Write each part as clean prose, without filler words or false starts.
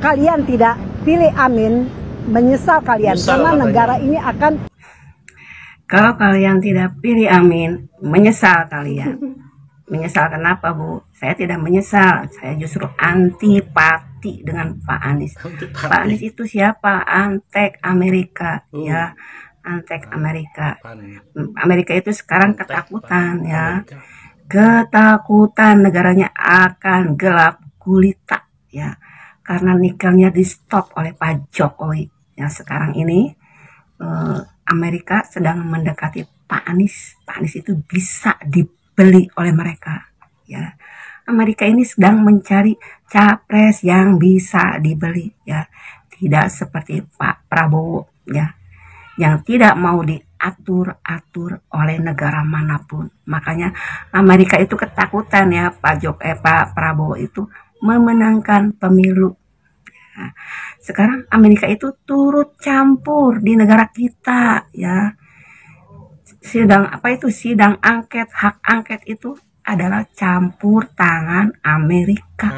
kalian tidak pilih Amin, menyesal kalian karena negara ini akan. Kalau kalian tidak pilih Amin, menyesal kalian. Menyesal kenapa, Bu? Saya tidak menyesal. Saya justru antipati dengan Pak Anies. Pak Anies itu siapa? Antek Amerika, ya. Antek Amerika. Amerika itu sekarang ketakutan, ya. Ketakutan negaranya akan gelap gulita, ya. Karena nikelnya di stop oleh Pak Jokowi. Ya, sekarang ini Amerika sedang mendekati Pak Anies. Pak Anies itu bisa dibeli oleh mereka, ya. Amerika ini sedang mencari capres yang bisa dibeli, ya. Tidak seperti Pak Prabowo, ya, yang tidak mau diatur-atur oleh negara manapun. Makanya Amerika itu ketakutan, ya, Pak Prabowo itu memenangkan pemilu. Nah, sekarang Amerika itu turut campur di negara kita, ya. Sidang angket, hak angket itu adalah campur tangan Amerika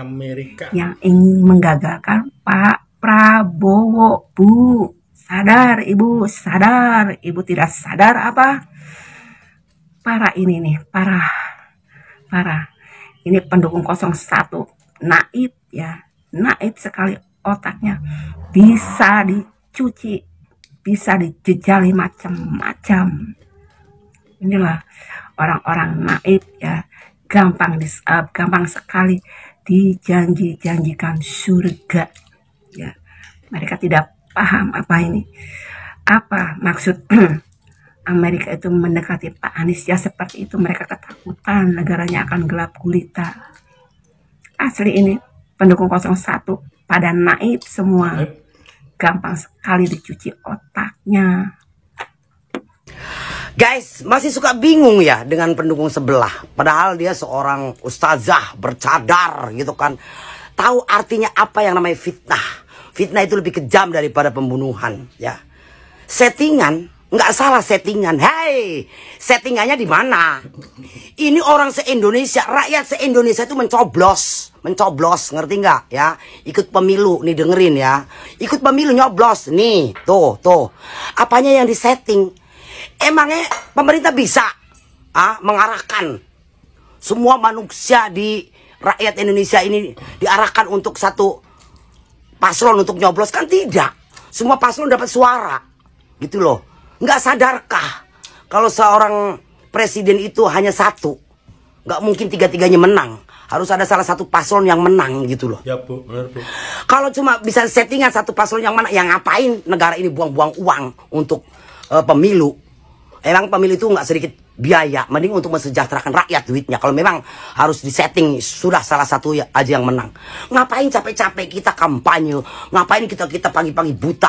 yang ingin menggagalkan Pak Prabowo. Bu, sadar Ibu, sadar. Ibu tidak sadar apa? Parah ini nih, parah. Ini pendukung 01, naib, ya. Naib sekali otaknya, bisa dicuci, bisa dijejali macam-macam. Inilah orang-orang naib, ya, gampang sekali dijanjikan surga, ya. Mereka tidak paham apa maksud Amerika itu mendekati Pak Anies, ya, seperti itu. Mereka ketakutan negaranya akan gelap gulita. Asli ini pendukung 01 pada naib semua, gampang sekali dicuci otaknya. Guys, masih suka bingung ya dengan pendukung sebelah. Padahal dia seorang ustazah bercadar gitu kan. Tahu artinya apa yang namanya fitnah. Fitnah itu lebih kejam daripada pembunuhan, ya. Settingan, nggak salah settingan. Hei, settingannya di mana? Ini orang se-Indonesia, rakyat se-Indonesia itu mencoblos, ngerti nggak, ya? Ikut pemilu, nih dengerin ya. Ikut pemilu nyoblos, nih, tuh. Apanya yang disetting? Emangnya pemerintah bisa mengarahkan semua manusia di rakyat Indonesia ini diarahkan untuk satu paslon untuk nyoblos? Kan tidak. Semua paslon dapat suara, gitu loh. Nggak sadarkah kalau seorang presiden itu hanya satu? Nggak mungkin tiga-tiganya menang. Harus ada salah satu paslon yang menang, gitu loh. Ya, Bu, benar, Bu. Kalau cuma bisa settingan satu paslon yang mana, yang ngapain negara ini buang-buang uang untuk pemilu? Emang pemilu itu nggak sedikit biaya, mending untuk mensejahterakan rakyat duitnya. Kalau memang harus disetting, sudah salah satu aja yang menang. Ngapain capek-capek kita kampanye? Ngapain kita pagi-pagi buta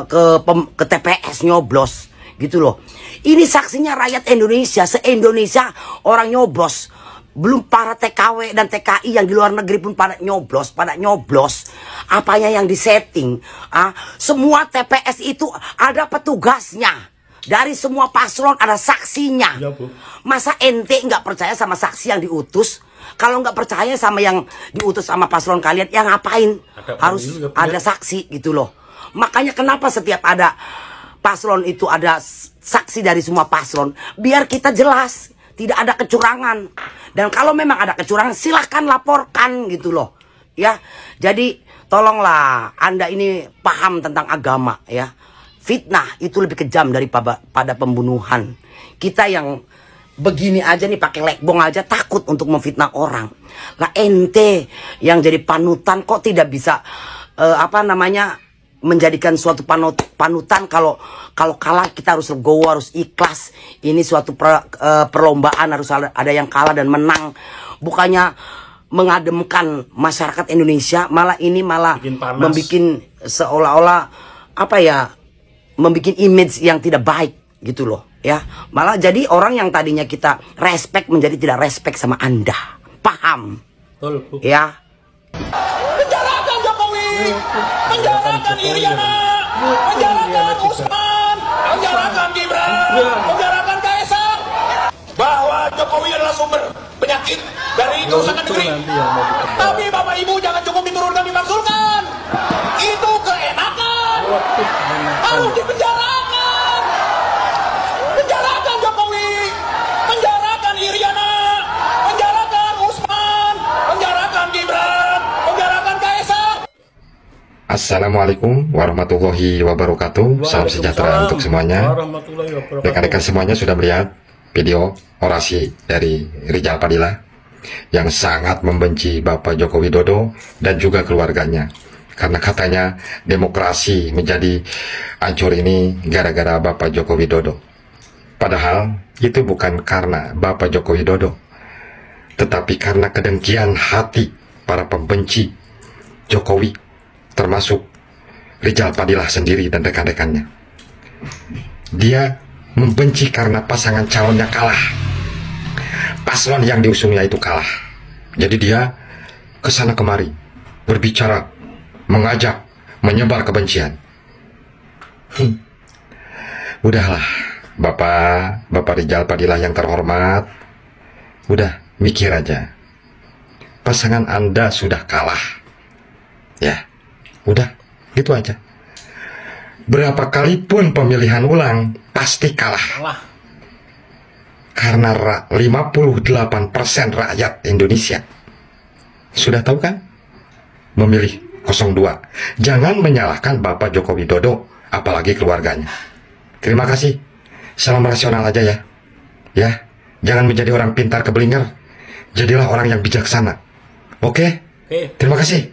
ke TPS nyoblos, gitu loh. Ini saksinya rakyat Indonesia, se-Indonesia orang nyoblos. Belum para TKW dan TKI yang di luar negeri pun pada nyoblos. Apanya yang disetting? Semua TPS itu ada petugasnya. Dari semua paslon ada saksinya. Ya, Bu. Masa ente nggak percaya sama saksi yang diutus? Kalau nggak percaya sama yang diutus sama paslon kalian, ya ngapain? Harus ada saksi, gitu loh. Makanya kenapa setiap ada paslon itu ada saksi dari semua paslon? Biar kita jelas, tidak ada kecurangan. Dan kalau memang ada kecurangan, silahkan laporkan, gitu loh. Ya, jadi tolonglah Anda ini paham tentang agama, ya. Fitnah itu lebih kejam daripada pembunuhan. Kita yang begini aja nih pakai lekbong aja takut untuk memfitnah orang. Lah ente yang jadi panutan kok tidak bisa menjadikan suatu panutan. Kalau kalah kita harus legowo, harus ikhlas. Ini suatu perlombaan, harus ada yang kalah dan menang. Bukannya mengademkan masyarakat Indonesia, malah membikin seolah-olah membikin image yang tidak baik, gitu loh, ya. Malah jadi orang yang tadinya kita respect menjadi tidak respect sama Anda. Paham? Betul, Bu. Ya. Penjarakan Jokowi, penjarakan Iriana, penjarakan Usman, penjarakan Gibran, penjarakan Kaisang. Bahwa Jokowi adalah sumber penyakit dari kerusakan negeri. Tapi Bapak Ibu jangan cukup diturunkan, dimaksulkan. Harus dipenjarakan. Penjarakan Jokowi. Penjarakan Iriana. Penjarakan Usman. Penjarakan Gibran. Penjarakan Kaisang. Assalamualaikum warahmatullahi wabarakatuh. Salam sejahtera untuk semuanya. Rekan-rekan semuanya sudah melihat video orasi dari Rijal Padilla yang sangat membenci Bapak Joko Widodo dan juga keluarganya. Karena katanya demokrasi menjadi hancur ini gara-gara Bapak Joko Widodo. Padahal itu bukan karena Bapak Joko Widodo, tetapi karena kedengkian hati para pembenci Jokowi, termasuk Rijal Padilla sendiri dan rekan-rekannya. Dia membenci karena pasangan calonnya kalah. Paslon yang diusungnya itu kalah. Jadi dia kesana kemari berbicara, mengajak, menyebar kebencian. Udahlah, Bapak Rijal Padilla yang terhormat, udah mikir aja. Pasangan Anda sudah kalah. Ya, udah, gitu aja. Berapa kali pun pemilihan ulang pasti kalah. Karena 58% rakyat Indonesia sudah tahu kan? Memilih 02. Jangan menyalahkan Bapak Joko Widodo, apalagi keluarganya. Terima kasih. Salam rasional aja ya. Ya, jangan menjadi orang pintar keblinger. Jadilah orang yang bijaksana. Oke? Terima kasih.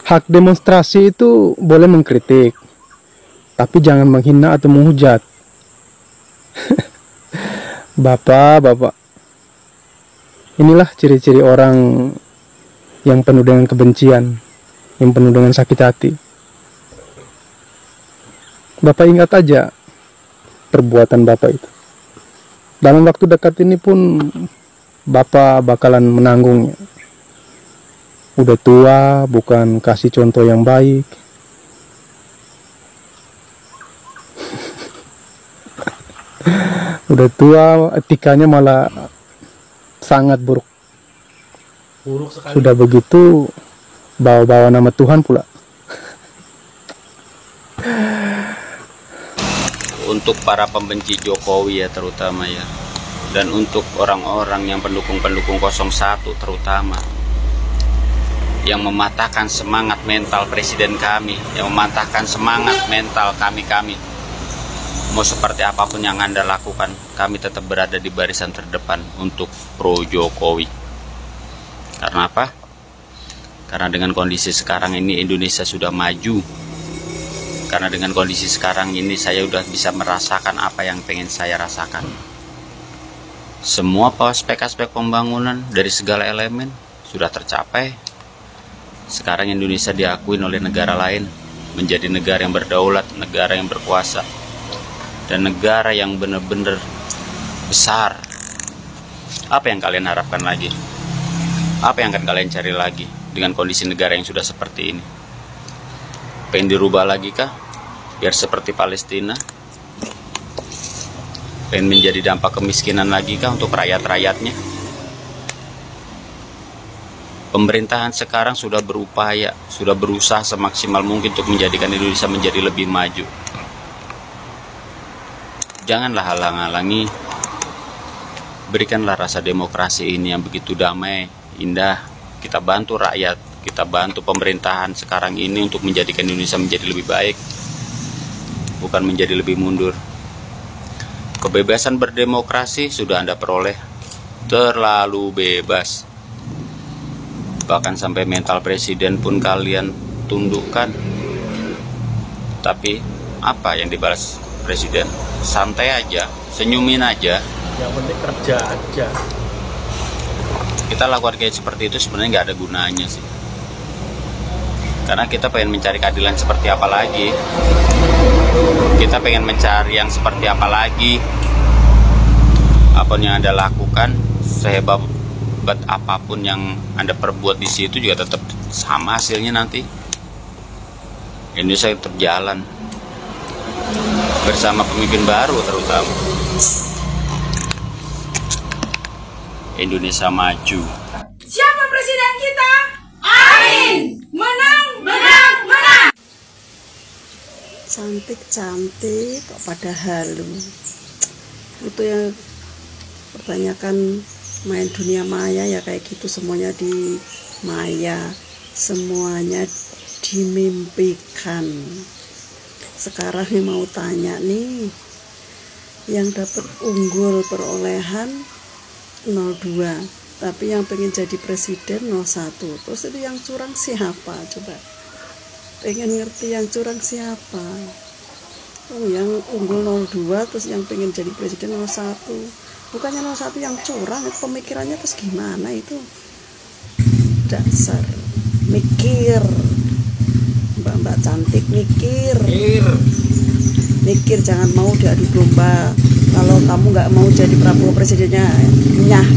Hak demonstrasi itu boleh mengkritik, tapi jangan menghina atau menghujat. Bapak, inilah ciri-ciri orang yang penuh dengan kebencian, yang penuh dengan sakit hati. Bapak ingat aja perbuatan Bapak itu. Dalam waktu dekat ini pun Bapak bakalan menanggungnya. Udah tua, bukan kasih contoh yang baik. Udah tua, etikanya malah sangat buruk. Sudah begitu, bawa-bawa nama Tuhan pula. Untuk para pembenci Jokowi ya terutama ya, dan untuk orang-orang yang pendukung-pendukung 01 terutama, yang mematahkan semangat mental presiden kami, yang mematahkan semangat mental kami. Mau seperti apapun yang Anda lakukan, kami tetap berada di barisan terdepan untuk pro Jokowi. Karena apa? Karena dengan kondisi sekarang ini Indonesia sudah maju. Karena dengan kondisi sekarang ini saya sudah bisa merasakan apa yang pengen saya rasakan. Semua aspek-aspek pembangunan dari segala elemen sudah tercapai. Sekarang Indonesia diakui oleh negara lain menjadi negara yang berdaulat, negara yang berkuasa, dan negara yang benar-benar besar. Apa yang kalian harapkan lagi? Apa yang akan kalian cari lagi dengan kondisi negara yang sudah seperti ini? Pengen dirubah lagi kah? Biar seperti Palestina? Pengen menjadi dampak kemiskinan lagi kah untuk rakyat-rakyatnya? Pemerintahan sekarang sudah berupaya, sudah berusaha semaksimal mungkin untuk menjadikan Indonesia menjadi lebih maju. Janganlah halang-halangi. Berikanlah rasa demokrasi ini yang begitu damai, indah. Kita bantu rakyat, kita bantu pemerintahan sekarang ini untuk menjadikan Indonesia menjadi lebih baik, bukan menjadi lebih mundur. Kebebasan berdemokrasi sudah Anda peroleh, terlalu bebas. Bahkan sampai mental presiden pun kalian tundukkan. Tapi apa yang dibalas presiden? Santai aja, senyumin aja. Yang penting kerja aja. Kita lakukan kayak seperti itu sebenarnya nggak ada gunanya sih. Karena kita pengen mencari keadilan seperti apa lagi? Kita pengen mencari yang seperti apa lagi? Apa yang Anda lakukan, sehebat apapun yang Anda perbuat di situ juga tetap sama hasilnya nanti. Indonesia tetap jalan bersama pemimpin baru terutama. Indonesia maju. Siapa presiden kita? Amin. Menang, menang, menang. Cantik-cantik kok pada halu. Itu yang kebanyakan main dunia maya ya kayak gitu, semuanya di maya, semuanya dimimpikan. Sekarang yang mau tanya nih, yang dapat unggul perolehan 02, tapi yang pengen jadi presiden 01. Terus itu yang curang siapa? Coba pengen ngerti yang curang siapa? Oh, yang unggul 02 terus yang pengen jadi presiden 01. Bukannya 01 yang curang, pemikirannya terus gimana itu? Dasar mikir, mbak-mbak cantik, mikir, jangan mau diadu domba. Kalau kamu nggak mau jadi Prabowo presidennya, nyah.